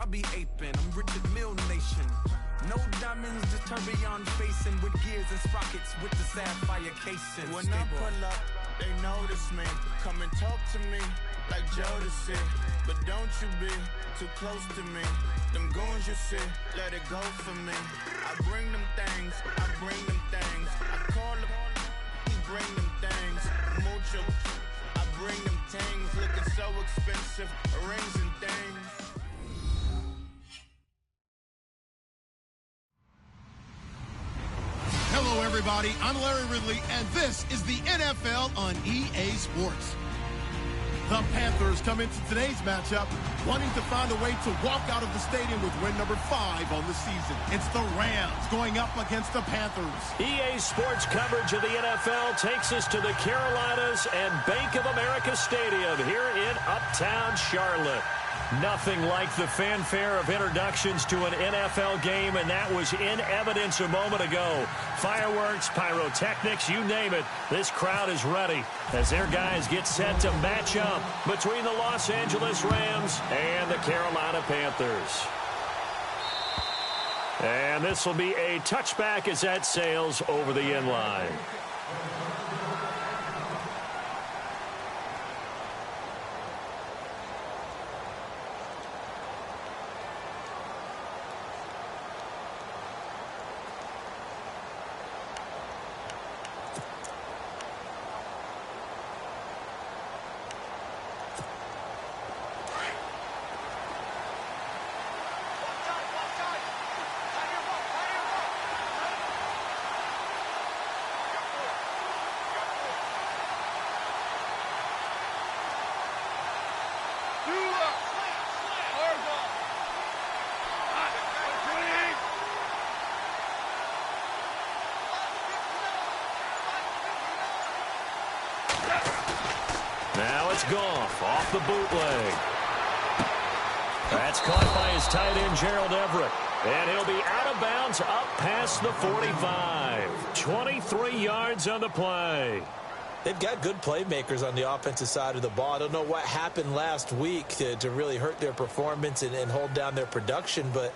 be aping. I'm Richard Mill Nation. No diamonds, just tourbillon facing with gears and sprockets with the sapphire casing. When I pull up, they notice me. Come and talk to me like Jodeci. But don't you be too close to me. Them goons you see, let it go for me. I bring them things, I bring them things. I call them, he bring them things. Mucho, I bring them things. Looking so expensive, rings and things. Hello, everybody. I'm Larry Ridley, and this is the NFL on EA Sports. The Panthers come into today's matchup wanting to find a way to walk out of the stadium with win number 5 on the season. It's the Rams going up against the Panthers. EA Sports coverage of the NFL takes us to the Carolinas and Bank of America Stadium here in Uptown Charlotte. Nothing like the fanfare of introductions to an NFL game, and that was in evidence a moment ago. Fireworks, pyrotechnics, you name it. This crowd is ready as their guys get set to match up between the Los Angeles Rams and the Carolina Panthers. And this will be a touchback as that sails over the end line. Now it's Goff off the bootleg. That's caught by his tight end, Gerald Everett. And he'll be out of bounds up past the 45. 23 yards on the play. They've got good playmakers on the offensive side of the ball. I don't know what happened last week to really hurt their performance and hold down their production, but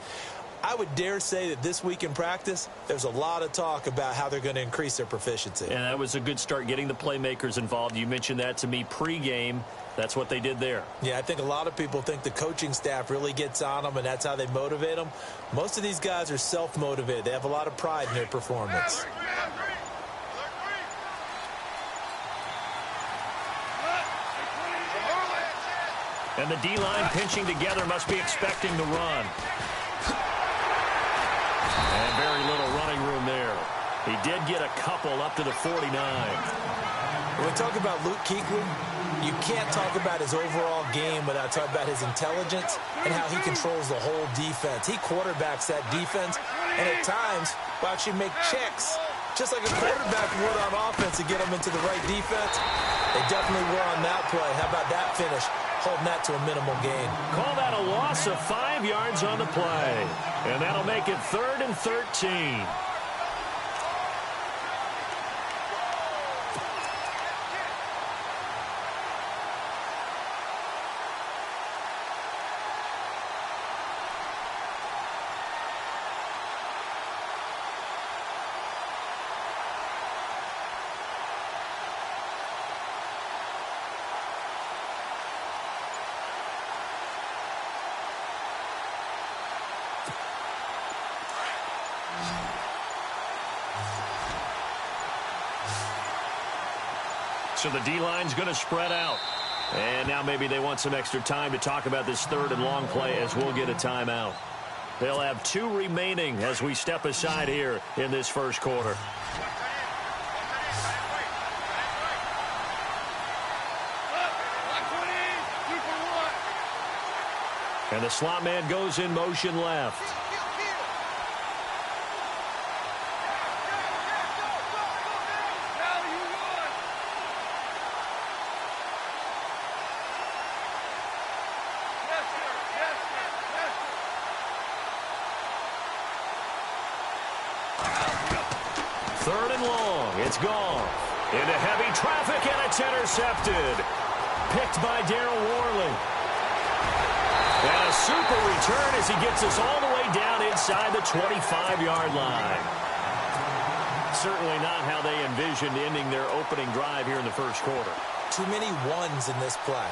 I would dare say that this week in practice, there's a lot of talk about how they're going to increase their proficiency. And that was a good start, getting the playmakers involved. You mentioned that to me pregame. That's what they did there. Yeah, I think a lot of people think the coaching staff really gets on them, and that's how they motivate them. Most of these guys are self-motivated. They have a lot of pride in their performance. And the D-line pinching together must be expecting the run. And very little running room there. He did get a couple up to the 49. When we talk about Luke Kuechly, you can't talk about his overall game without talking about his intelligence and how he controls the whole defense. He quarterbacks that defense, and at times will actually make checks, just like a quarterback would on offense to get them into the right defense. They definitely were on that play. How about that finish? Holding that to a minimal gain. Call that a loss of 5 yards on the play. And that'll make it 3rd and 13. So the D-line's going to spread out. And now maybe they want some extra time to talk about this 3rd and long play as we'll get a timeout. They'll have 2 remaining as we step aside here in this first quarter. And the slot man goes in motion left. It's gone into heavy traffic, and it's intercepted. Picked by Darryl Worley. And a super return as he gets us all the way down inside the 25-yard line. Certainly not how they envisioned ending their opening drive here in the first quarter. Too many ones in this play.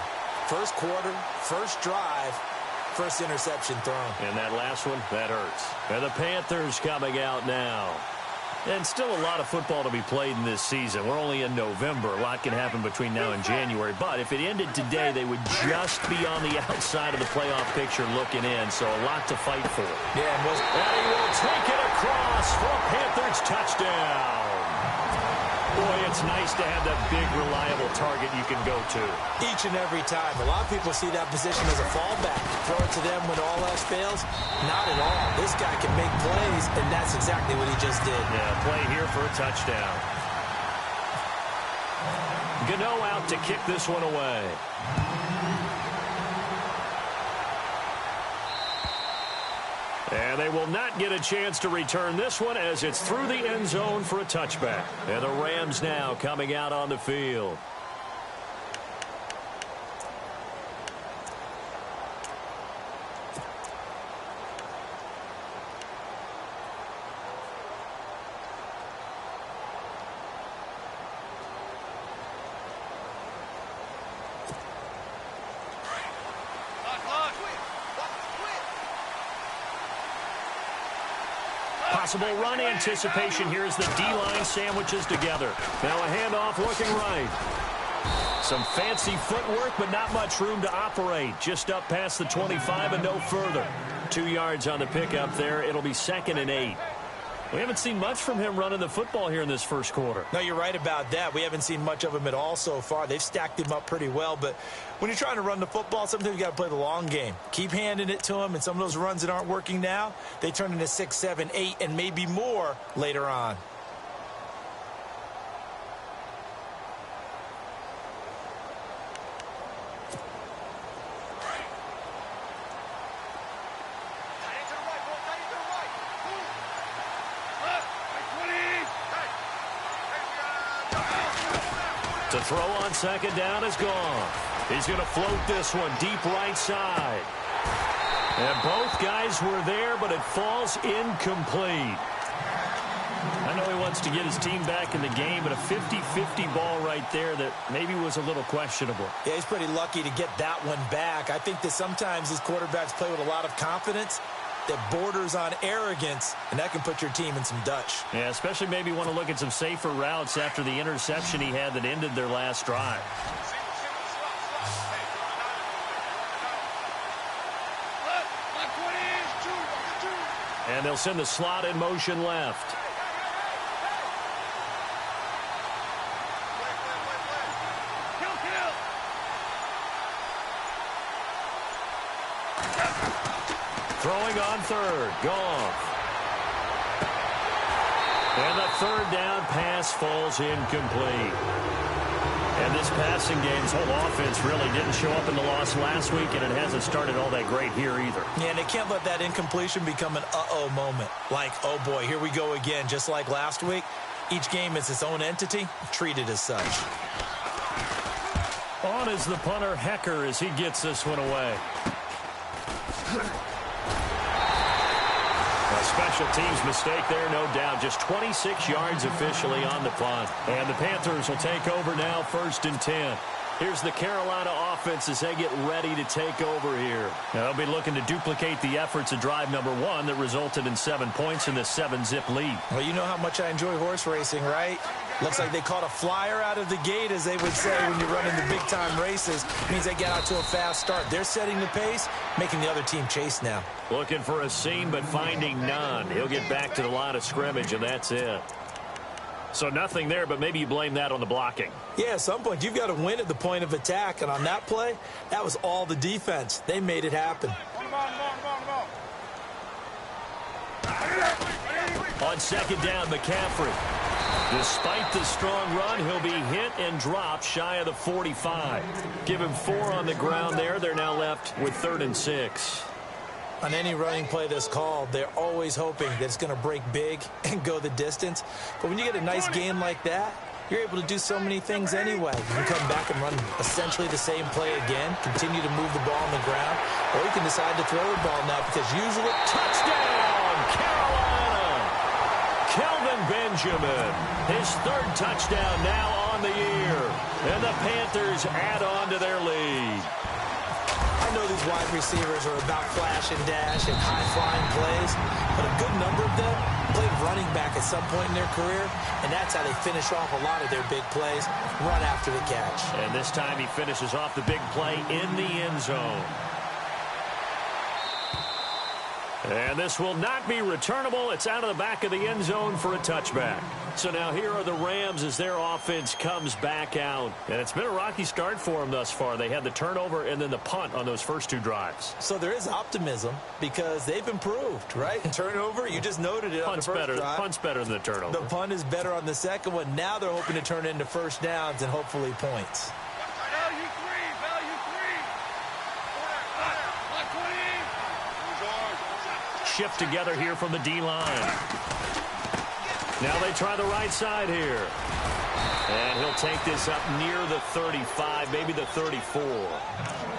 First quarter, first drive, first interception thrown. And that last one, that hurts. And the Panthers coming out now. And still a lot of football to be played in this season. We're only in November. A lot can happen between now and January. But if it ended today, they would just be on the outside of the playoff picture looking in. So a lot to fight for. Yeah, and he will take it across for a Panthers touchdown. Boy, it's nice to have that big, reliable target you can go to. Each and every time. A lot of people see that position as a fallback. Throw it to them when all else fails. Not at all. This guy can make plays, and that's exactly what he just did. Yeah, play here for a touchdown. Gano out to kick this one away. And they will not get a chance to return this one as it's through the end zone for a touchback. And the Rams now coming out on the field. Possible run anticipation here as the D-line sandwiches together. Now a handoff looking right. Some fancy footwork, but not much room to operate. Just up past the 25 and no further. 2 yards on the pickup there. It'll be 2nd and 8. We haven't seen much from him running the football here in this first quarter. No, you're right about that. We haven't seen much of him at all so far. They've stacked him up pretty well, but when you're trying to run the football, sometimes you got to play the long game. Keep handing it to him, and some of those runs that aren't working now, they turn into 6, 7, 8, and maybe more later on. To throw on 2nd down is gone. He's going to float this one deep right side. And both guys were there, but it falls incomplete. I know he wants to get his team back in the game, but a 50-50 ball right there that maybe was a little questionable. Yeah, he's pretty lucky to get that one back. I think that sometimes these quarterbacks play with a lot of confidence that borders on arrogance, and that can put your team in some Dutch. Yeah, especially maybe want to look at some safer routes after the interception he had that ended their last drive. And they'll send the slot in motion left. Throwing on 3rd. Goff. And the 3rd down pass falls incomplete. And this passing game's whole offense really didn't show up in the loss last week, and it hasn't started all that great here either. Yeah, and they can't let that incompletion become an uh-oh moment. Like, oh boy, here we go again, just like last week. Each game is its own entity, treated as such. On is the punter, Hecker, as he gets this one away. A special teams mistake there, no doubt. Just 26 yards officially on the punt. And the Panthers will take over now, 1st and 10. Here's the Carolina offense as they get ready to take over here. Now, they'll be looking to duplicate the efforts of drive number 1 that resulted in 7 points in this 7-zip lead. Well, you know how much I enjoy horse racing, right? Looks like they caught a flyer out of the gate, as they would say when you're running the big-time races. Means they get out to a fast start. They're setting the pace, making the other team chase now. Looking for a seam, but finding none. He'll get back to the line of scrimmage, and that's it. So nothing there, but maybe you blame that on the blocking. Yeah, at some point, you've got to win at the point of attack. And on that play, that was all the defense. They made it happen. On 2nd down, McCaffrey. Despite the strong run, he'll be hit and dropped shy of the 45. Give him 4 on the ground there. They're now left with 3rd and 6. On any running play that's called, they're always hoping that it's going to break big and go the distance. But when you get a nice game like that, you're able to do so many things anyway. You can come back and run essentially the same play again, continue to move the ball on the ground, or you can decide to throw the ball now because usually... Touchdown, Carolina! Kelvin Benjamin, his third touchdown now on the year. And the Panthers add on to their lead. I know these wide receivers are about flash and dash and high-flying plays, but a good number of them played running back at some point in their career, and that's how they finish off a lot of their big plays, run after the catch. And this time he finishes off the big play in the end zone. And this will not be returnable. It's out of the back of the end zone for a touchback. So now here are the Rams as their offense comes back out. And it's been a rocky start for them thus far. They had the turnover and then the punt on those first two drives. So there is optimism because they've improved, right? Turnover, you just noted it on the first drive. Punt's better than the turnover. The punt is better on the second one. Now they're hoping to turn it into first downs and hopefully points. Shift together here from the D-line. Now they try the right side here. And he'll take this up near the 35, maybe the 34.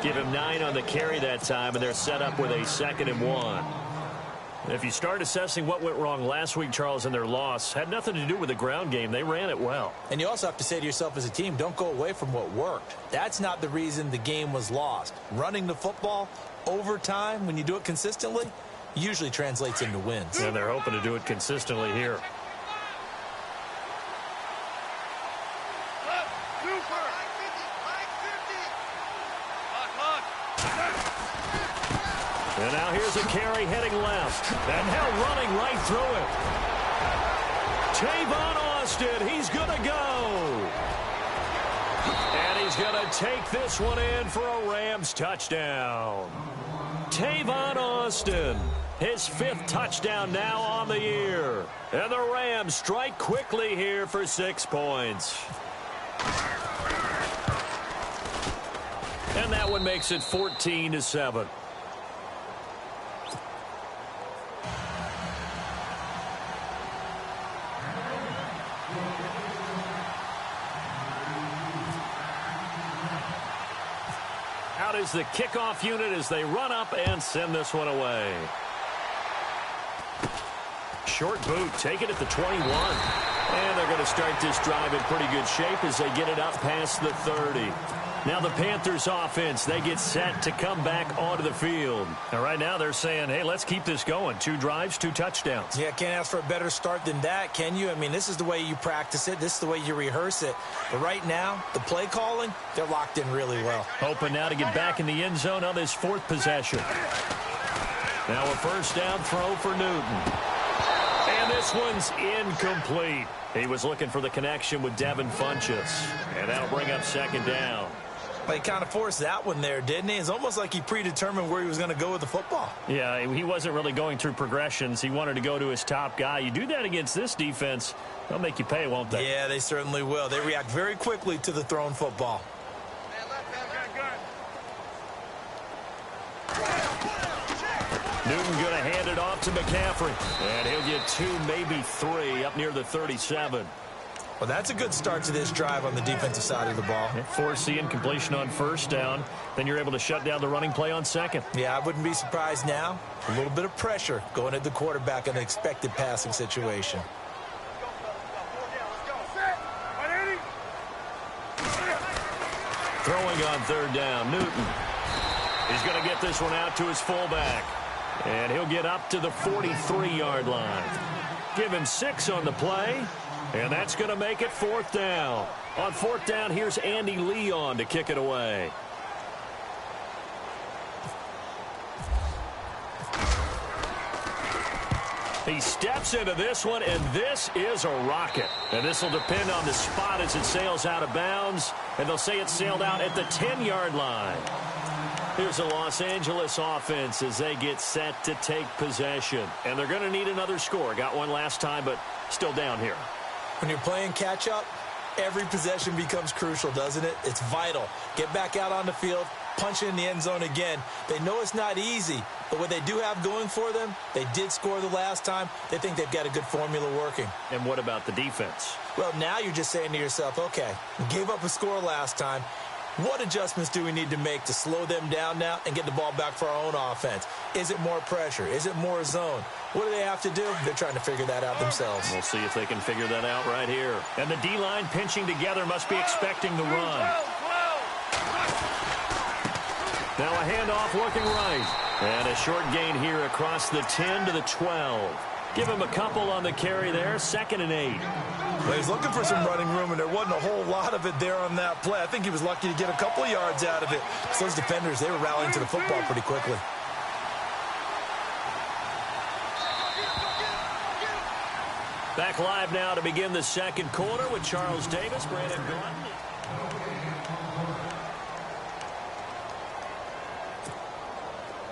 Give him 9 on the carry that time, and they're set up with a 2nd and 1. If you start assessing what went wrong last week, Charles, in their loss, had nothing to do with the ground game. They ran it well. And you also have to say to yourself as a team, don't go away from what worked. That's not the reason the game was lost. Running the football over time, when you do it consistently, usually translates into wins. And they're hoping to do it consistently here. And now here's a carry heading left. And now running right through it. Tavon Austin, he's going to go. And he's going to take this one in for a Rams touchdown. Tavon Austin, his 5th touchdown now on the year. And the Rams strike quickly here for 6 points. And that one makes it 14-7. Out is the kickoff unit as they run up and send this one away. Short boot, take it at the 21. And they're going to start this drive in pretty good shape as they get it up past the 30. Now the Panthers offense, they get set to come back onto the field. And right now they're saying, hey, let's keep this going. 2 drives, 2 touchdowns. Yeah, can't ask for a better start than that, can you? I mean, this is the way you practice it. This is the way you rehearse it. But right now, the play calling, they're locked in really well. Hoping now to get back in the end zone on this 4th possession. Now a first down throw for Newton. And this one's incomplete. He was looking for the connection with Devin Funchess. And that'll bring up 2nd down. He kind of forced that one there, didn't he? It's almost like he predetermined where he was going to go with the football. Yeah, he wasn't really going through progressions. He wanted to go to his top guy. You do that against this defense, they'll make you pay, won't they? Yeah, they certainly will. They react very quickly to the thrown football. Newton going to hand it off to McCaffrey. And he'll get 2, maybe 3 up near the 37. Well, that's a good start to this drive on the defensive side of the ball. Force the incompletion on first down. Then you're able to shut down the running play on 2nd. Yeah, I wouldn't be surprised now. A little bit of pressure going at the quarterback in an expected passing situation. Throwing on 3rd down, Newton. He's going to get this one out to his fullback. And he'll get up to the 43-yard line. Give him 6 on the play. And that's going to make it 4th down. On 4th down, here's Andy Leon to kick it away. He steps into this one, and this is a rocket. And this will depend on the spot as it sails out of bounds. And they'll say it sailed out at the 10-yard line. Here's the Los Angeles offense as they get set to take possession. And they're going to need another score. Got one last time, but still down here. When you're playing catch-up, every possession becomes crucial, doesn't it? It's vital. Get back out on the field, punch it in the end zone again. They know it's not easy, but what they do have going for them, they did score the last time. They think they've got a good formula working. And what about the defense? Well, now you're just saying to yourself, okay, we gave up a score last time. What adjustments do we need to make to slow them down now and get the ball back for our own offense? Is it more pressure? Is it more zone? What do they have to do? They're trying to figure that out themselves. We'll see if they can figure that out right here. And the D-line pinching together must be expecting the run. Now a handoff looking right. And a short gain here across the 10 to the 12. Give him a couple on the carry there. 2nd and 8. Well, he's looking for some running room, and there wasn't a whole lot of it there on that play. I think he was lucky to get a couple of yards out of it. So those defenders, they were rallying to the football pretty quickly. Back live now to begin the second quarter with Charles Davis, Brandon Gordon.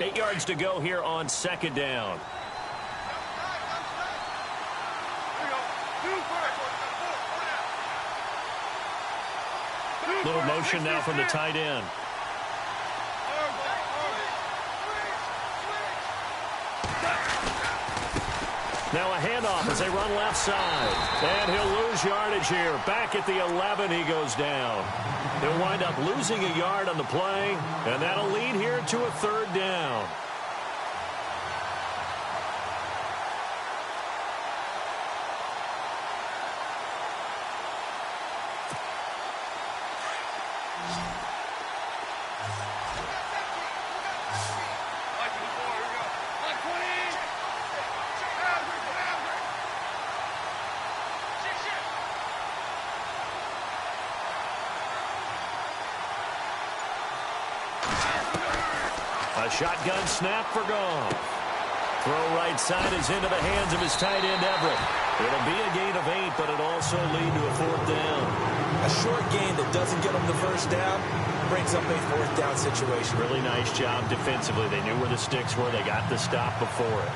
Eight yards to go here on 2nd down. Little motion now from the tight end. Now a handoff as they run left side. And he'll lose yardage here. Back at the 11, he goes down. He'll wind up losing a yard on the play, and that'll lead here to a 3rd down. A shotgun snap for Goff. Throw right side is into the hands of his tight end, Everett. It'll be a gain of 8, but it'll also lead to a 4th down. A short gain that doesn't get them the first down brings up a 4th down situation. Really nice job defensively. They knew where the sticks were. They got the stop before it.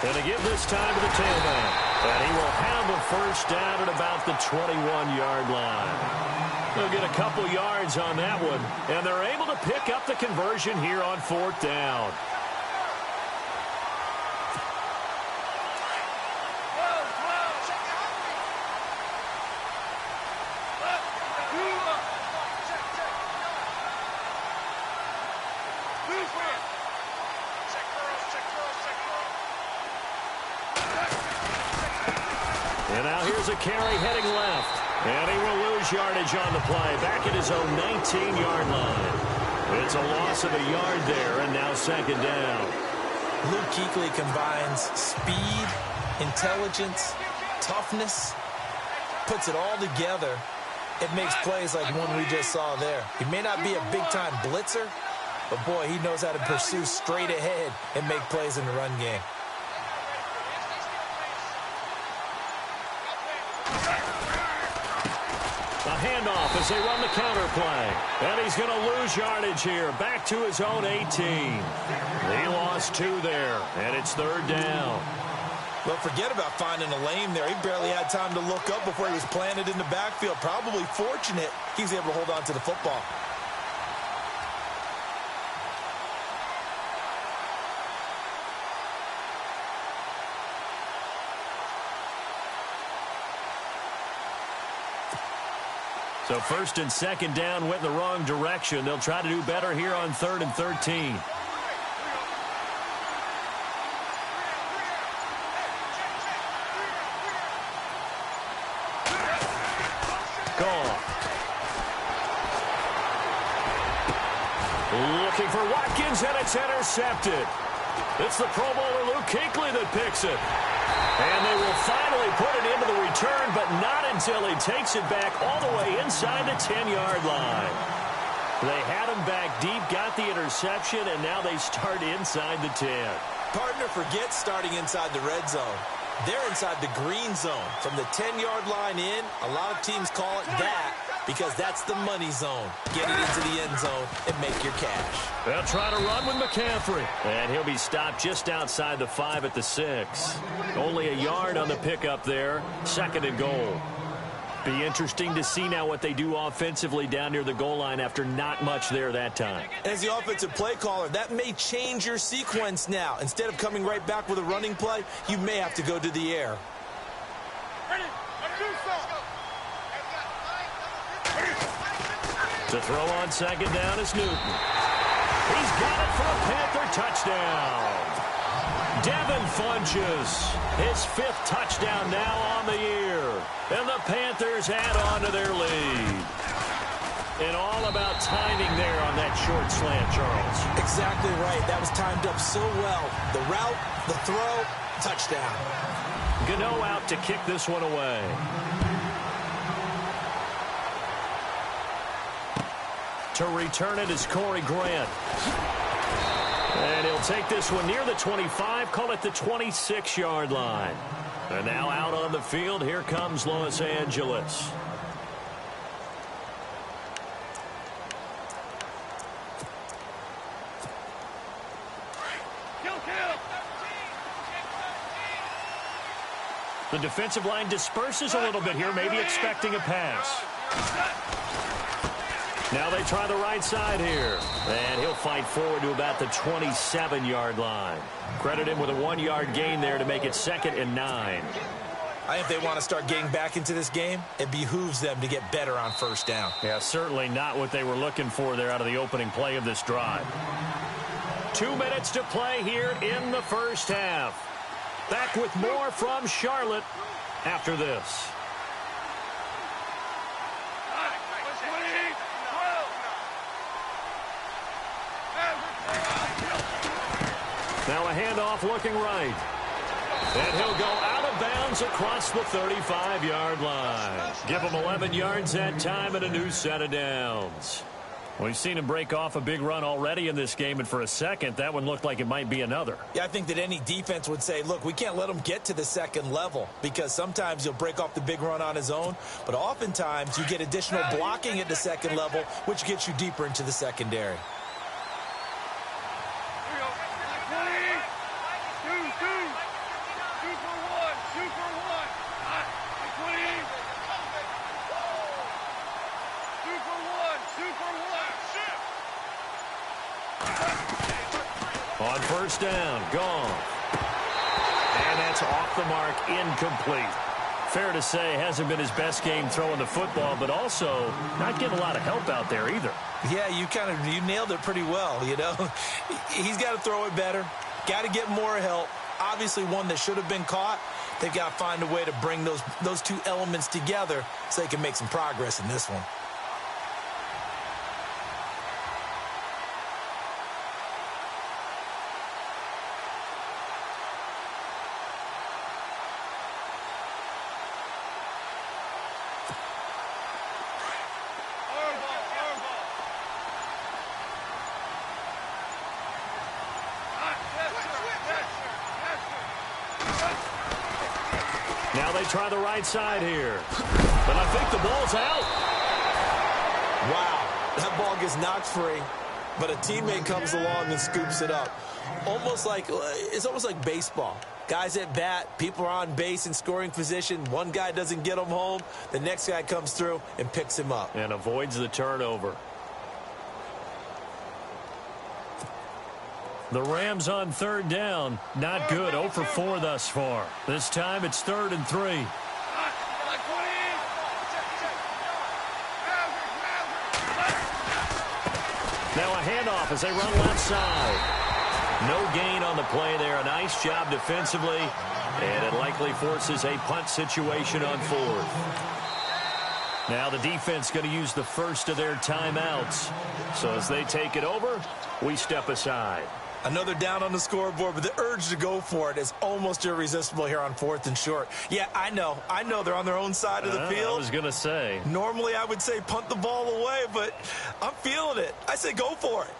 And to give this time to the tailback. And he will have a 1st down at about the 21-yard line. They'll get a couple yards on that one. And they're able to pick up the conversion here on 4th down. And now here's a carry heading left. And he will lose yardage on the play. Back at his own 19-yard line. It's a loss of a yard there, and now 2nd down. Luke Kuechly combines speed, intelligence, toughness, puts it all together. It makes plays like one we just saw there. He may not be a big-time blitzer, but, boy, he knows how to pursue straight ahead and make plays in the run game. Handoff as they run the counter play. And he's going to lose yardage here. Back to his own 18. He lost 2 there. And it's 3rd down. Well, forget about finding a lane there. He barely had time to look up before he was planted in the backfield. Probably fortunate he was able to hold on to the football. So 1st and 2nd down went in the wrong direction. They'll try to do better here on 3rd and 13. Goff. Looking for Watkins. screens, and it's intercepted. It's the Pro Bowler Luke Kuechly that picks it. And they will finally put it into the return, but not until he takes it back all the way inside the 10-yard line. They had him back deep, got the interception, and now they start inside the 10. Partner forgets starting inside the red zone. They're inside the green zone. From the 10-yard line in, a lot of teams call it that because that's the money zone. Get it into the end zone and make your cash. They'll try to run with McCaffrey. And he'll be stopped just outside the 5 at the 6. Only a yard on the pickup there. 2nd and goal. Be interesting to see now what they do offensively down near the goal line after not much there that time. As the offensive play caller, that may change your sequence now. Instead of coming right back with a running play, you may have to go to the air. To throw on 2nd down is Newton. He's got it for a Panther touchdown. Devin Funchess, his 5th touchdown now on the year. And the Panthers add on to their lead. And all about timing there on that short slant, Charles. Exactly right. That was timed up so well. The route, the throw, touchdown. Gano out to kick this one away. To return it is Corey Grant. And he'll take this one near the 25, call it the 26-yard line. And now out on the field, here comes Los Angeles. The defensive line disperses a little bit here, maybe expecting a pass. Now they try the right side here. And he'll fight forward to about the 27-yard line. Credit him with a 1-yard gain there to make it 2nd and 9. I think they want to start getting back into this game. It behooves them to get better on 1st down. Yeah, certainly not what they were looking for there out of the opening play of this drive. 2 minutes to play here in the 1st half. Back with more from Charlotte after this. Now a handoff looking right. And he'll go out of bounds across the 35-yard line. Give him 11 yards that time and a new set of downs. We've seen him break off a big run already in this game, and for a second, that one looked like it might be another. Yeah, I think that any defense would say, look, we can't let him get to the 2nd level because sometimes he'll break off the big run on his own, but oftentimes you get additional blocking at the 2nd level, which gets you deeper into the secondary. On 1st down, gone. And that's off the mark, incomplete. Fair to say, hasn't been his best game throwing the football, but also not getting a lot of help out there either. Yeah, you nailed it pretty well, you know. He's got to throw it better, got to get more help. Obviously one that should have been caught. They've got to find a way to bring those 2 elements together so they can make some progress in this one. Now they try the right side here. But I think the ball's out. Wow, that ball gets knocked free, but a teammate comes along and scoops it up. It's almost like baseball. Guys at bat, people are on base in scoring position. One guy doesn't get him home. The next guy comes through and picks him up. And avoids the turnover. The Rams on 3rd down. Not good. 0 for 4 thus far. This time it's 3rd and 3. Now a handoff as they run left side. No gain on the play there. A nice job defensively. And it likely forces a punt situation on 4th. Now the defense going to use the first of their timeouts. So as they take it over, we step aside. Another down on the scoreboard, but the urge to go for it is almost irresistible here on 4th and short. Yeah, I know they're on their own side of the field. I was going to say. Normally I would say punt the ball away, but I'm feeling it. I say go for it.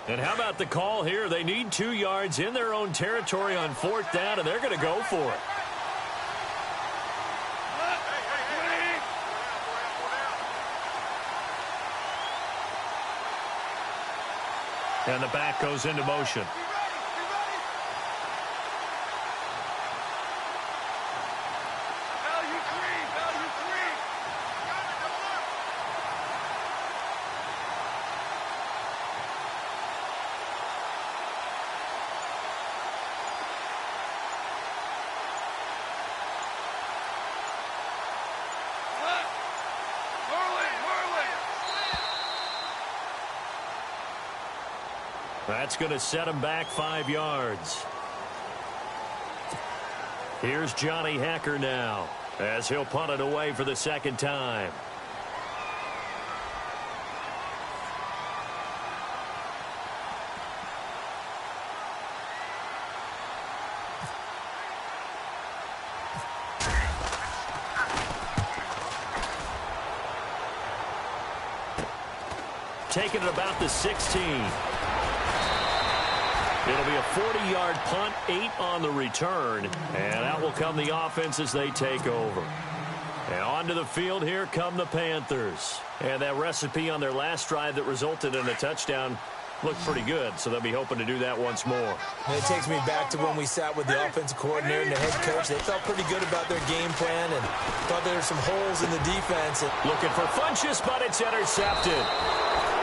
And how about the call here? They need 2 yards in their own territory on 4th down, and they're going to go for it. And the back goes into motion. That's going to set him back 5 yards. Here's Johnny Hacker now, as he'll punt it away for the second time. Taking it about the 16. It'll be a 40-yard punt, 8 on the return, and out will come the offense as they take over. And onto the field, here come the Panthers. And that recipe on their last drive that resulted in a touchdown looked pretty good, so they'll be hoping to do that once more. And it takes me back to when we sat with the offensive coordinator and the head coach. They felt pretty good about their game plan and thought there were some holes in the defense. Looking for Funchess, but it's intercepted.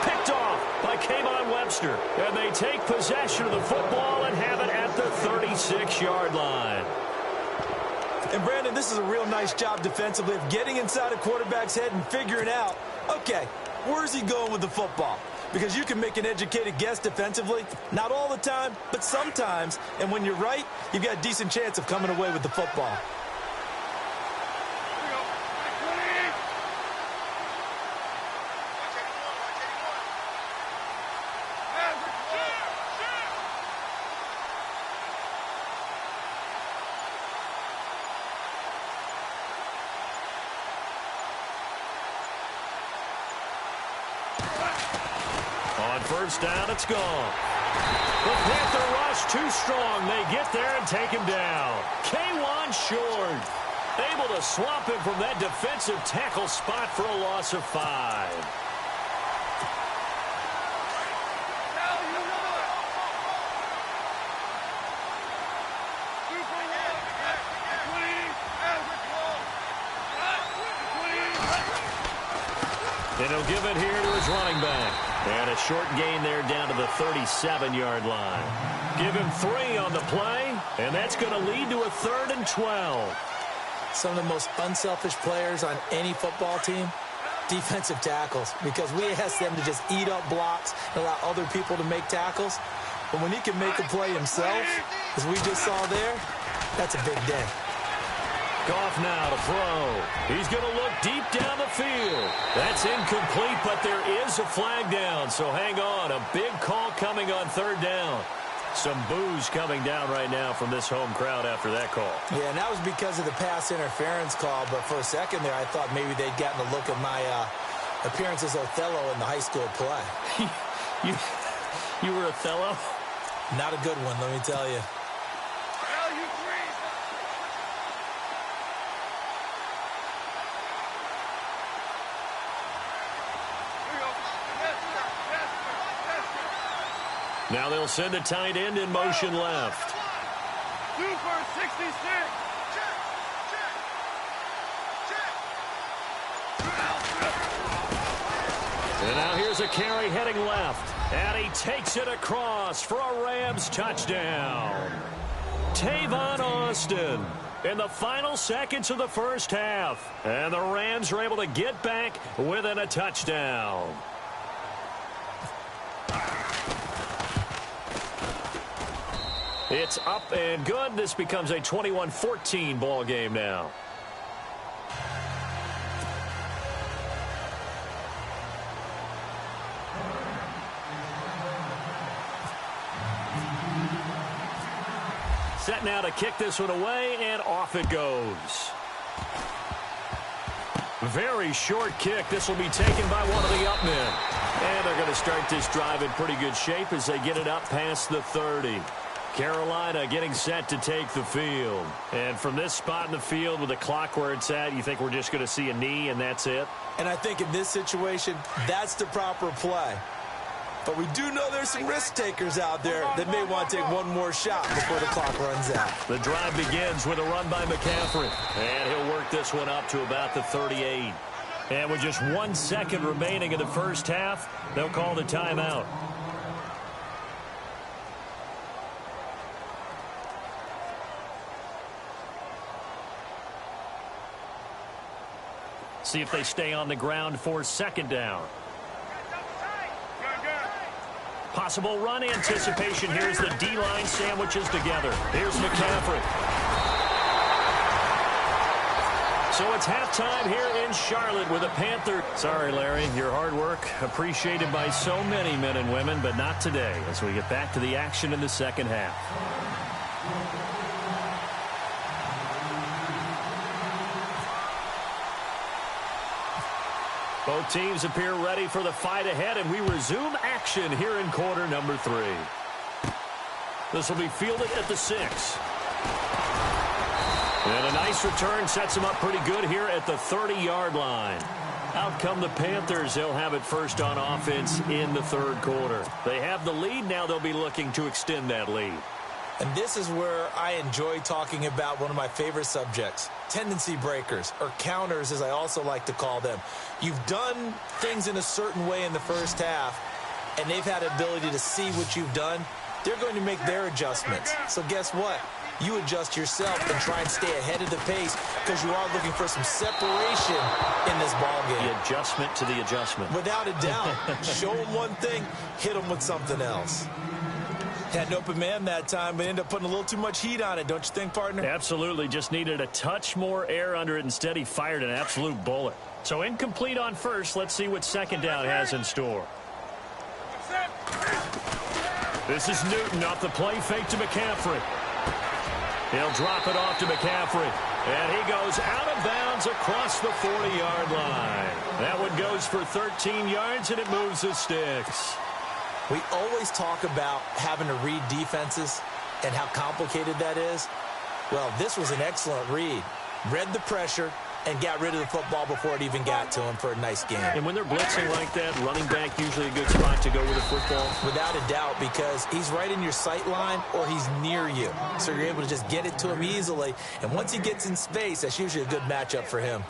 Picked off by K'Von Webster. And they take possession of the football and have it at the 36-yard line. And, Brandon, this is a real nice job defensively of getting inside a quarterback's head and figuring out, okay, where's he going with the football? Because you can make an educated guess defensively. Not all the time, but sometimes. And when you're right, you've got a decent chance of coming away with the football. First down, it's gone. The Panther rush too strong. They get there and take him down. K'Wan Short able to swamp him from that defensive tackle spot for a loss of 5. And he'll give it here to his running back. And a short gain there down to the 37-yard line. Give him 3 on the play, and that's going to lead to a 3rd and 12. Some of the most unselfish players on any football team, defensive tackles, because we ask them to just eat up blocks and allow other people to make tackles. But when he can make a play himself, as we just saw there, That's a big day. Goff now to throw. He's going to look deep down the field. That's incomplete, but there is a flag down, so hang on. A big call coming on third down. Some boos coming down right now from this home crowd after that call. Yeah, and that was because of the pass interference call, but for a second there I thought maybe they'd gotten a look at my appearance as Othello in the high school play. You were Othello? Not a good one, let me tell you. Now they'll send a tight end in motion left. 2 for 66. And now here's a carry heading left. And he takes it across for a Rams touchdown. Tavon Austin in the final seconds of the first half. And the Rams are able to get back within a touchdown. It's up and good. This becomes a 21-14 ball game now. Set now to kick this one away, and off it goes. Very short kick. This will be taken by one of the up men. And they're going to start this drive in pretty good shape as they get it up past the 30. Carolina getting set to take the field. And from this spot in the field with the clock where it's at, you think we're just going to see a knee and that's it? And I think in this situation, that's the proper play. But we do know there's some risk takers out there that may want to take one more shot before the clock runs out. The drive begins with a run by McCaffrey. And he'll work this one up to about the 38. And with just 1 second remaining in the first half, they'll call the timeout. See if they stay on the ground for second down. Possible run anticipation. Here's the D-line sandwiches together. Here's McCaffrey. So it's halftime here in Charlotte with the Panthers. Sorry, Larry, your hard work appreciated by so many men and women, but not today as we get back to the action in the second half. Both teams appear ready for the fight ahead, and we resume action here in quarter number 3. This will be fielded at the 6. And a nice return sets them up pretty good here at the 30-yard line. Out come the Panthers. They'll have it first on offense in the third quarter. They have the lead. Now they'll be looking to extend that lead. And this is where I enjoy talking about one of my favorite subjects, tendency breakers, or counters as I also like to call them. You've done things in a certain way in the first half, and they've had the ability to see what you've done. They're going to make their adjustments. So guess what? You adjust yourself and try and stay ahead of the pace because you are looking for some separation in this ball game. The adjustment to the adjustment. Without a doubt. Show them one thing, hit them with something else. Had an open man that time, but ended up putting a little too much heat on it, don't you think, partner? Absolutely. Just needed a touch more air under it. Instead, he fired an absolute bullet. So incomplete on first. Let's see what second down has in store. This is Newton off the play fake to McCaffrey. He'll drop it off to McCaffrey. And he goes out of bounds across the 40-yard line. That one goes for 13 yards, and it moves the sticks. We always talk about having to read defenses and how complicated that is. Well, this was an excellent read. Read the pressure and got rid of the football before it even got to him for a nice game. And when they're blitzing like that, running back usually a good spot to go with the football? Without a doubt, because he's right in your sight line or he's near you. So you're able to just get it to him easily. And once he gets in space, that's usually a good matchup for him.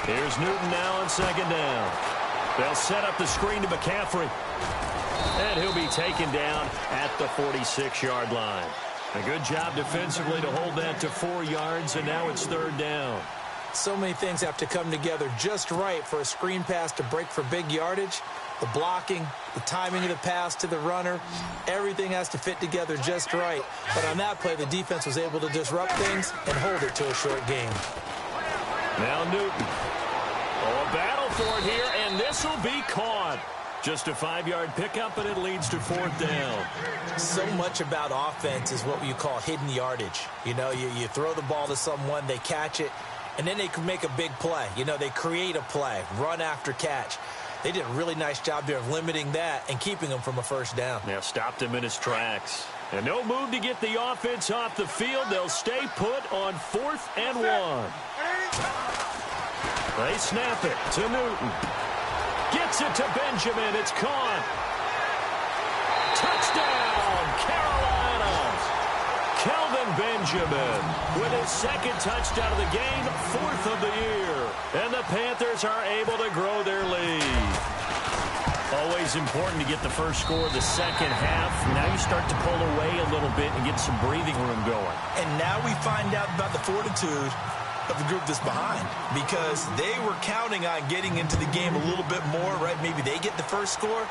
Here's Newton now on second down. They'll set up the screen to McCaffrey. And he'll be taken down at the 46-yard line. A good job defensively to hold that to 4 yards, and now it's third down. So many things have to come together just right for a screen pass to break for big yardage. The blocking, the timing of the pass to the runner, everything has to fit together just right. But on that play, the defense was able to disrupt things and hold it to a short game. Now Newton. Oh, a battle for it here, and this will be caught. Just a 5-yard pickup, and it leads to 4th down. So much about offense is what you call hidden yardage. You know, you throw the ball to someone, they catch it, and then they can make a big play. You know, they create a play, run after catch. They did a really nice job there of limiting that and keeping him from a first down. Yeah, stopped him in his tracks. And no move to get the offense off the field. They'll stay put on 4th and 1. They snap it to Newton. Gets it to Benjamin. It's caught. Touchdown, Carolina. Kelvin Benjamin with his 2nd touchdown of the game, 4th of the year. And the Panthers are able to grow their lead. Always important to get the first score of the second half. Now you start to pull away a little bit and get some breathing room going. And now we find out about the fortitude of the group that's behind, because they were counting on getting into the game a little bit more, right? Maybe they get the first score.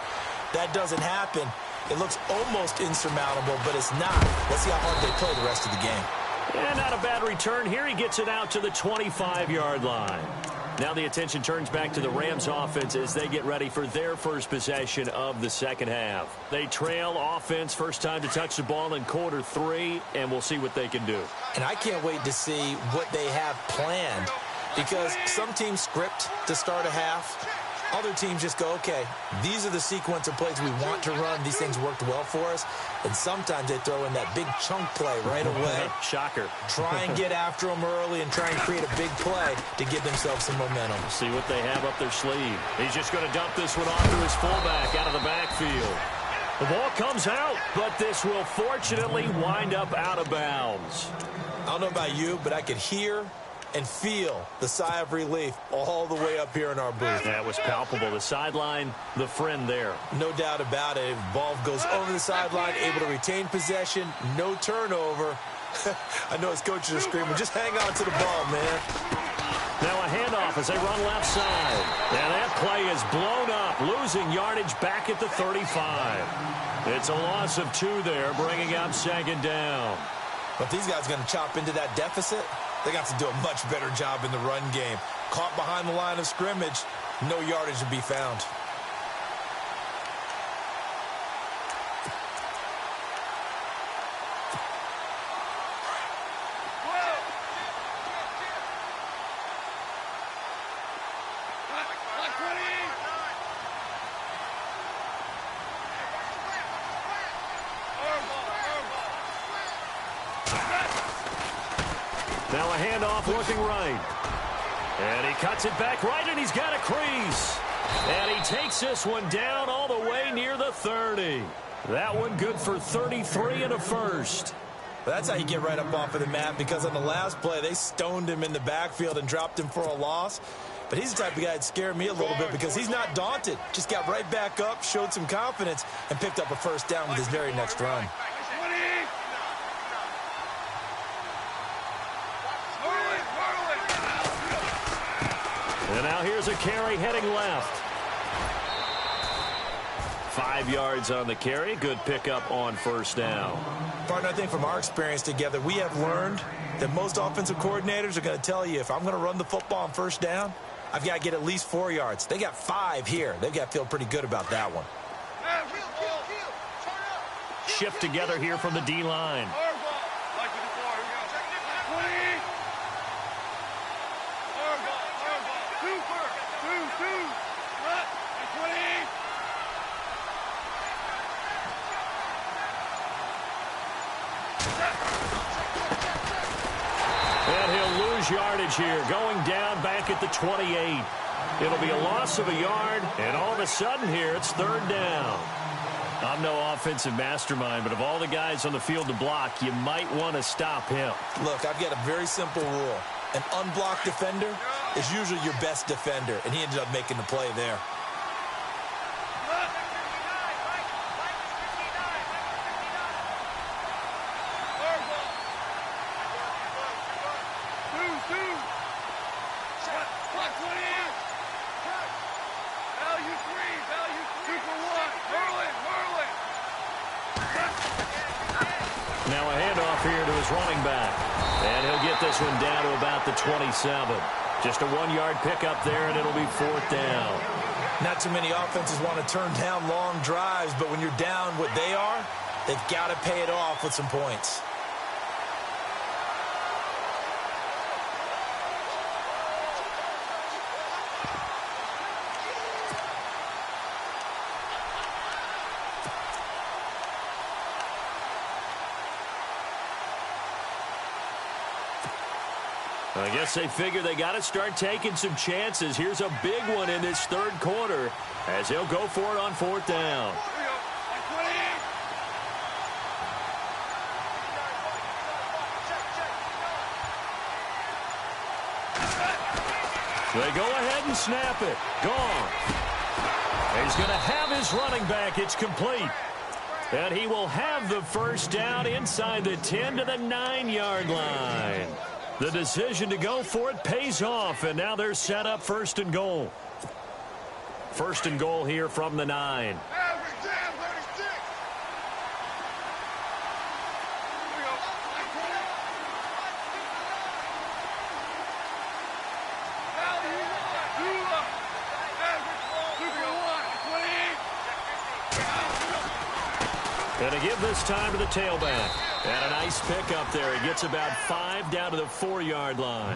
That doesn't happen. It looks almost insurmountable, but it's not. Let's see how hard they play the rest of the game. And not a bad return here. He gets it out to the 25-yard line. Now the attention turns back to the Rams offense as they get ready for their first possession of the second half. They trail offense, first time to touch the ball in quarter 3, and we'll see what they can do. And I can't wait to see what they have planned, because some teams script to start a half. Other teams just go, okay, these are the sequence of plays we want to run. These things worked well for us. And sometimes they throw in that big chunk play right away. Shocker. Try and get after them early and try and create a big play to give themselves some momentum. See what they have up their sleeve. He's just going to dump this one off to his fullback out of the backfield. The ball comes out, but this will fortunately wind up out of bounds. I don't know about you, but I could hear and feel the sigh of relief all the way up here in our booth. That was palpable. The sideline, the friend there. No doubt about it. Ball goes over the sideline, able to retain possession, no turnover. I know his coaches are screaming, just hang on to the ball, man. Now a handoff as they run left side. Now that play is blown up, losing yardage back at the 35. It's a loss of 2 there, bringing up 2nd down. But these guys are going to chop into that deficit. They got to do a much better job in the run game. Caught behind the line of scrimmage, no yardage to be found. Now a handoff looking right. And he cuts it back right, and he's got a crease. And he takes this one down all the way near the 30. That one good for 33 and a first. But that's how you get right up off of the mat, because on the last play, they stoned him in the backfield and dropped him for a loss. But he's the type of guy that scared me a little bit, because he's not daunted. Just got right back up, showed some confidence, and picked up a first down with his very next run. And now here's a carry heading left. 5 yards on the carry. Good pickup on first down. Partner, I think from our experience together, we have learned that most offensive coordinators are going to tell you, if I'm going to run the football on first down, I've got to get at least 4 yards. They got 5 here. They've got to feel pretty good about that one. Shift together here from the D-line. And he'll lose yardage here, going down back at the 28. It'll be a loss of a yard, and all of a sudden here, it's 3rd down. I'm no offensive mastermind, but of all the guys on the field to block, you might want to stop him. Look, I've got a very simple rule. An unblocked defender is usually your best defender, and he ended up making the play there. Value 3, 2 for 1. Merlin. Now a handoff here to his running back. And he'll get this one down to about the 27. Just a 1-yard pickup there, and it'll be 4th down. Not too many offenses want to turn down long drives, but when you're down what they are, they've got to pay it off with some points. I guess they figure they got to start taking some chances. Here's a big one in this 3rd quarter as he'll go for it on 4th down. They go ahead and snap it. Gone. He's going to have his running back. It's complete. And he will have the 1st down inside the 10 to the 9-yard line. The decision to go for it pays off, and now they're set up 1st and goal. 1st and goal here from the 9. And to give this time to the tailback. And a nice pick up there. He gets about 5 down to the 4-yard line.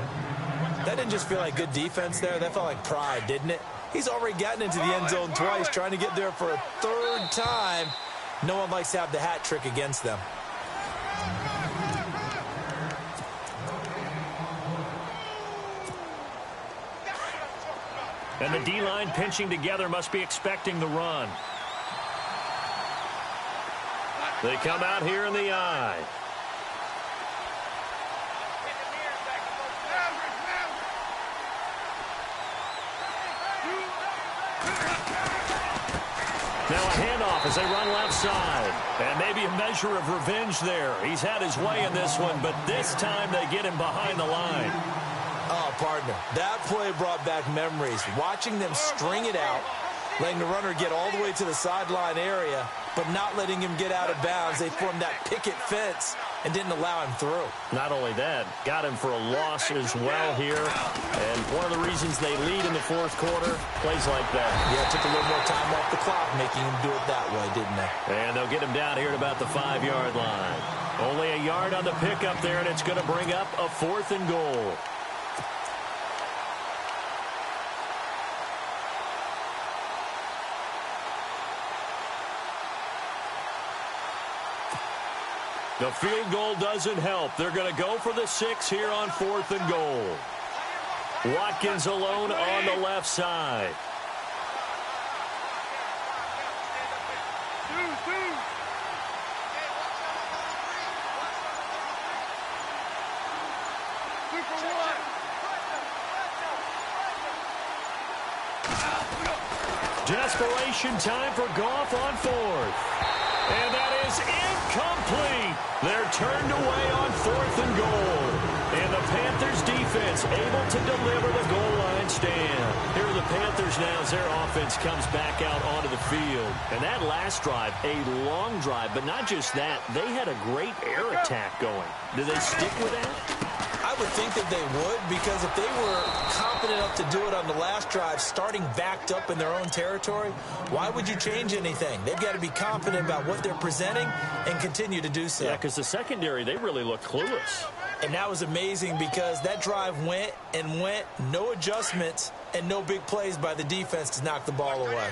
That didn't just feel like good defense there. That felt like pride, didn't it? He's already gotten into the end zone twice, trying to get there for a 3rd time. No one likes to have the hat trick against them. And the D-line pinching together must be expecting the run. They come out here in the eye. Now a handoff as they run left side. And maybe a measure of revenge there. He's had his way in this one, but this time they get him behind the line. Oh, partner, that play brought back memories. Watching them string it out, letting the runner get all the way to the sideline area, but not letting him get out of bounds. They formed that picket fence and didn't allow him through. Not only that, got him for a loss as well here. And one of the reasons they lead in the 4th quarter, plays like that. Yeah, took a little more time off the clock, making him do it that way, didn't they? And they'll get him down here at about the 5-yard line. Only a yard on the pickup there, and it's going to bring up a 4th and goal. The field goal doesn't help. They're going to go for the 6 here on 4th and goal. Watkins alone on the left side. Desperation time for Goff on 4th. And that is incomplete. They're turned away on 4th and goal. And the Panthers defense able to deliver the goal line stand. Here are the Panthers now as their offense comes back out onto the field. And that last drive, a long drive, but not just that. They had a great air attack going. Do they stick with that? I would think that they would, because if they were confident enough to do it on the last drive, starting backed up in their own territory, why would you change anything? They've got to be confident about what they're presenting and continue to do so. Yeah, because the secondary, they really look clueless. And that was amazing because that drive went and went, no adjustments and no big plays by the defense to knock the ball away.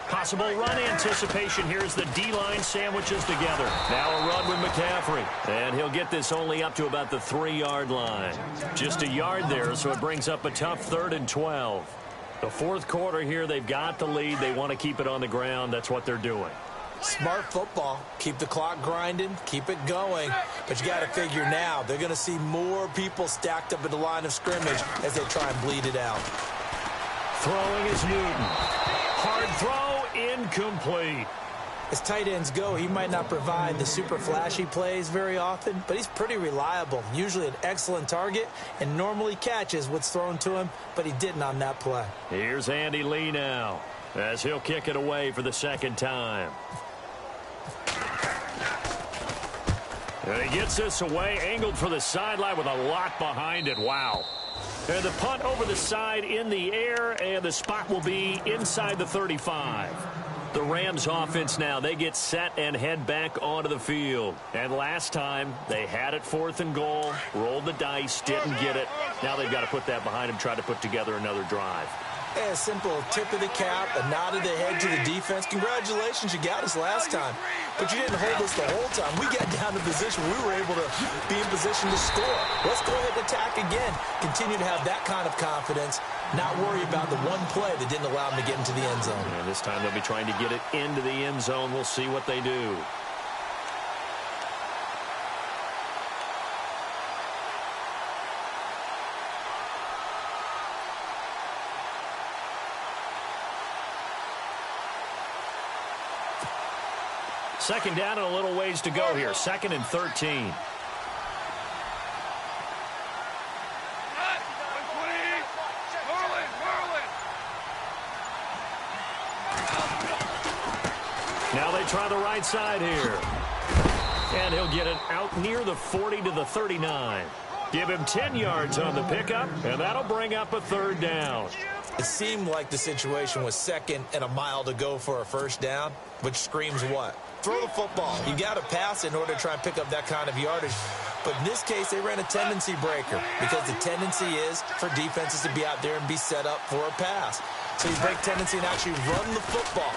Possible run anticipation here as the D-line sandwiches together. Now a run with McCaffrey. And he'll get this only up to about the 3-yard line. Just a yard there, so it brings up a tough 3rd and 12. The 4th quarter here, they've got the lead. They want to keep it on the ground. That's what they're doing. Smart football. Keep the clock grinding. Keep it going. But you got to figure now, they're going to see more people stacked up at the line of scrimmage as they try and bleed it out. Throwing is Newton. Hard throw, incomplete. As tight ends go, he might not provide the super flashy plays very often, but he's pretty reliable, usually an excellent target, and normally catches what's thrown to him, but he didn't on that play. Here's Andy Lee now, as he'll kick it away for the second time. And he gets this away, angled for the sideline with a lot behind it. Wow. And the punt over the side in the air, and the spot will be inside the 35. The Rams offense now, they get set and head back onto the field. And last time, they had it 4th and goal, rolled the dice, didn't get it. Now they've got to put that behind them, try to put together another drive. A simple tip of the cap, a nod of the head to the defense. Congratulations, you got us last time. But you didn't hold us the whole time. We got down to position. We were able to be in position to score. Let's go ahead and attack again. Continue to have that kind of confidence. Not worry about the one play that didn't allow them to get into the end zone. And this time they'll be trying to get it into the end zone. We'll see what they do. Second down and a little ways to go here. 2nd and 13. Now they try the right side here. And he'll get it out near the 40 to the 39. Give him 10 yards on the pickup, and that'll bring up a 3rd down. It seemed like the situation was 2nd and a mile to go for a 1st down, which screams what? Throw the football. You got to pass in order to try and pick up that kind of yardage. But in this case, they ran a tendency breaker because the tendency is for defenses to be out there and be set up for a pass. So you break tendency and actually run the football.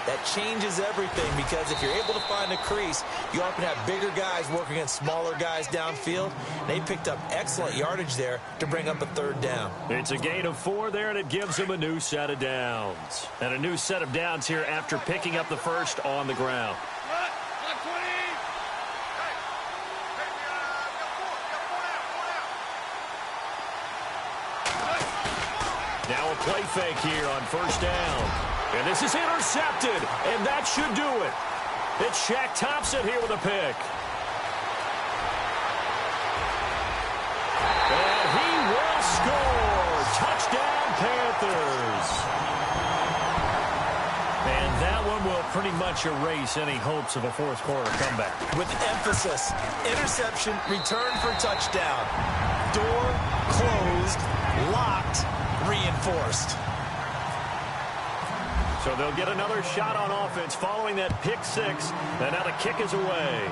That changes everything because if you're able to find a crease, you often have bigger guys working against smaller guys downfield. They picked up excellent yardage there to bring up a 3rd down. It's a gain of 4 there, and it gives them a new set of downs. And a new set of downs here after picking up the first on the ground. Now a play fake here on 1st down. And this is intercepted, and that should do it. It's Shaq Thompson here with a pick. And he will score. Touchdown, Panthers. And that one will pretty much erase any hopes of a 4th quarter comeback. With emphasis, interception, return for touchdown. Door closed, locked, reinforced. So they'll get another shot on offense following that pick 6. And now the kick is away.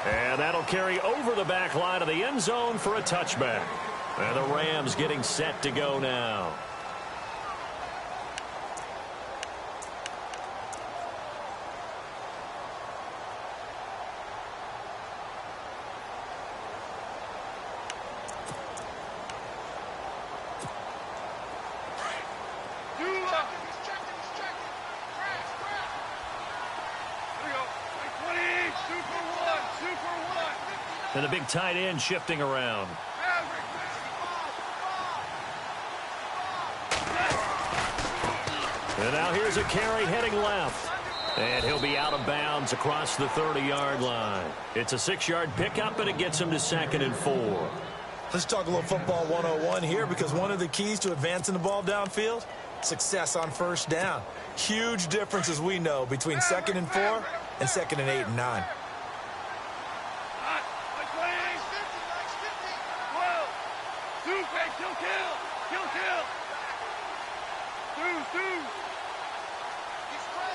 And that'll carry over the back line of the end zone for a touchback. And the Rams getting set to go now. And the big tight end shifting around. And now here's a carry heading left. And he'll be out of bounds across the 30-yard line. It's a 6-yard pickup, and it gets him to 2nd and 4. Let's talk a little football 101 here because one of the keys to advancing the ball downfield, success on 1st down. Huge difference, as we know, between 2nd and 4 and 2nd and 8 and 9.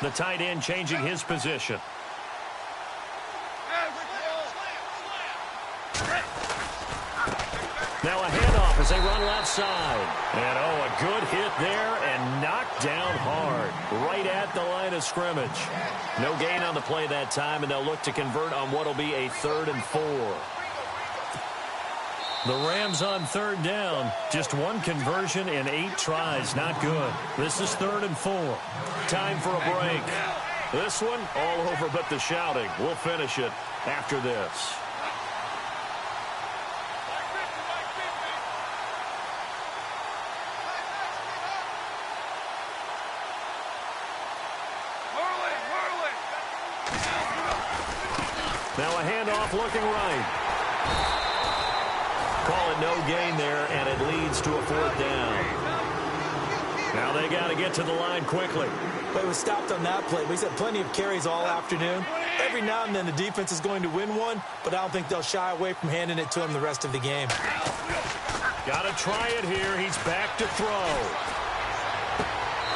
The tight end changing his position. Now a handoff as they run left side. And, oh, a good hit there and knocked down hard right at the line of scrimmage. No gain on the play that time, and they'll look to convert on what will be a 3rd and 4. The Rams on 3rd down. Just one conversion in 8 tries. Not good. This is 3rd and 4. Time for a break. This one all over but the shouting. We'll finish it after this. Now a handoff looking right. Call it no gain there, and it leads to a 4th down. Now they got to get to the line quickly. Well, he was stopped on that play, but he's had plenty of carries all afternoon. Every now and then the defense is going to win one, but I don't think they'll shy away from handing it to him the rest of the game. Got to try it here. He's back to throw.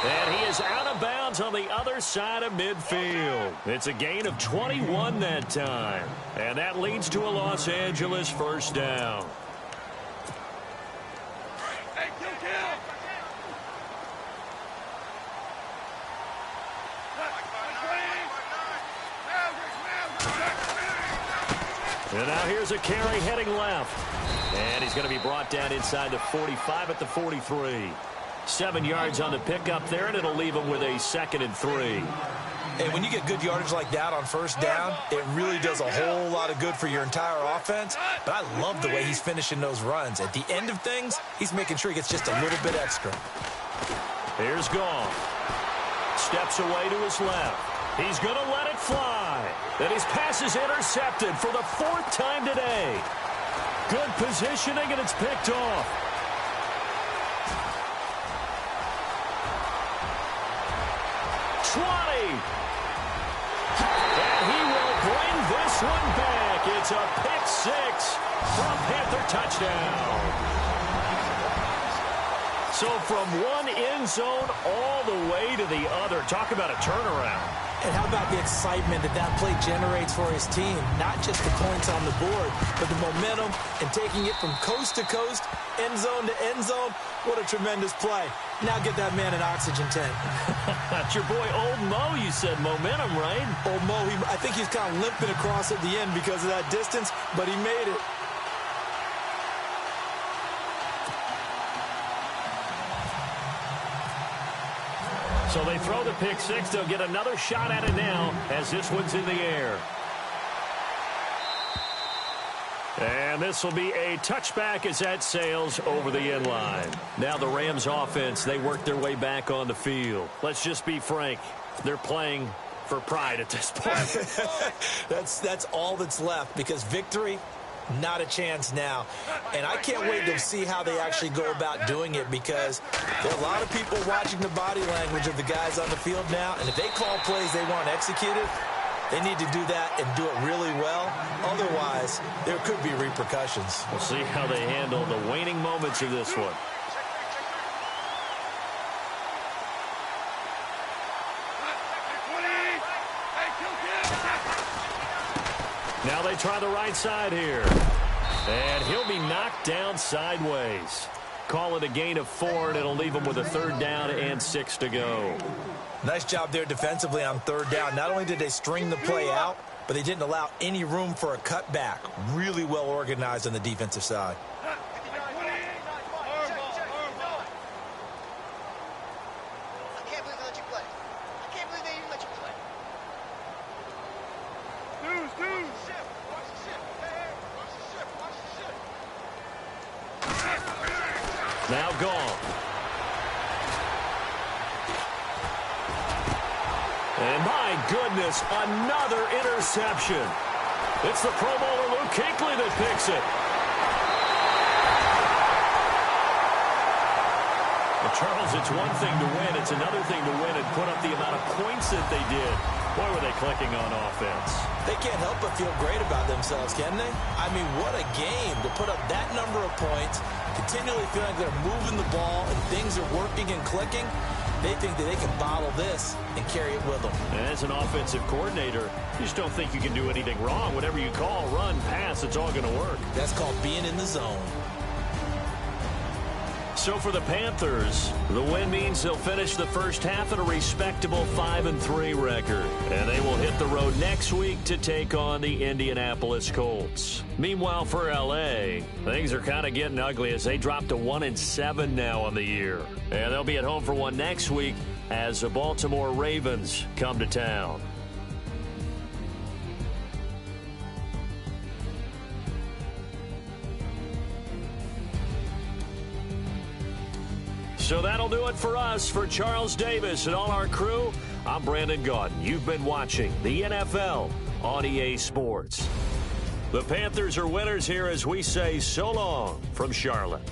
And he is out of bounds on the other side of midfield. It's a gain of 21 that time. And that leads to a Los Angeles 1st down. Hey, kill. And now here's a carry heading left. And he's going to be brought down inside the 45 at the 43. 7 yards on the pickup there, and it'll leave him with a 2nd and 3. And when you get good yardage like that on 1st down, it really does a whole lot of good for your entire offense. But I love the way he's finishing those runs. At the end of things, he's making sure he gets just a little bit extra. Here's Goff. Steps away to his left. He's going to let it fly. And his pass is intercepted for the 4th time today. Good positioning, and it's picked off. And he will bring this one back. It's a pick 6 from Panther touchdown. So from one end zone all the way to the other. Talk about a turnaround. And how about the excitement that play generates for his team? Not just the points on the board, but the momentum and taking it from coast to coast, end zone to end zone. What a tremendous play. Now get that man an oxygen tank. That's your boy Old Mo, you said. Momentum, right? Old Mo, I think he's kind of limping across at the end because of that distance, but he made it. So they throw the pick 6. They'll get another shot at it now as this one's in the air. And this will be a touchback as that sails over the end line. Now the Rams offense, they work their way back on the field. Let's just be frank. They're playing for pride at this point. That's all that's left because victory, not a chance now. And I can't wait to see how they actually go about doing it because there are a lot of people watching the body language of the guys on the field now. And if they call plays they want executed, they need to do that and do it really well. Otherwise, there could be repercussions. We'll see how they handle the waning moments of this one. Now they try the right side here. And he'll be knocked down sideways. Call it a gain of 4, and it'll leave him with a 3rd down and 6 to go. Nice job there defensively on 3rd down. Not only did they string the play out, but they didn't allow any room for a cutback. Really well organized on the defensive side. I can't believe they let you play. I can't believe they even let you play. Watch the ship. Hey, watch the ship. Now gone. And my goodness, another interception. It's the Pro Bowler Luke Kuechly that picks it. Well, Charles, it's one thing to win. It's another thing to win and put up the amount of points that they did. Boy, were they clicking on offense. They can't help but feel great about themselves, can they? I mean, what a game to put up that number of points, continually feeling like they're moving the ball and things are working and clicking. They think that they can bottle this and carry it with them. And as an offensive coordinator, you just don't think you can do anything wrong. Whatever you call, run, pass, it's all going to work. That's called being in the zone. So for the Panthers, the win means they'll finish the first half at a respectable 5-3 record. And they will hit the road next week to take on the Indianapolis Colts. Meanwhile, for L.A., things are kind of getting ugly as they drop to 1-7 now on the year. And they'll be at home for one next week as the Baltimore Ravens come to town. So that'll do it for us. For Charles Davis and all our crew, I'm Brandon Gaudin. You've been watching the NFL on EA Sports. The Panthers are winners here as we say so long from Charlotte.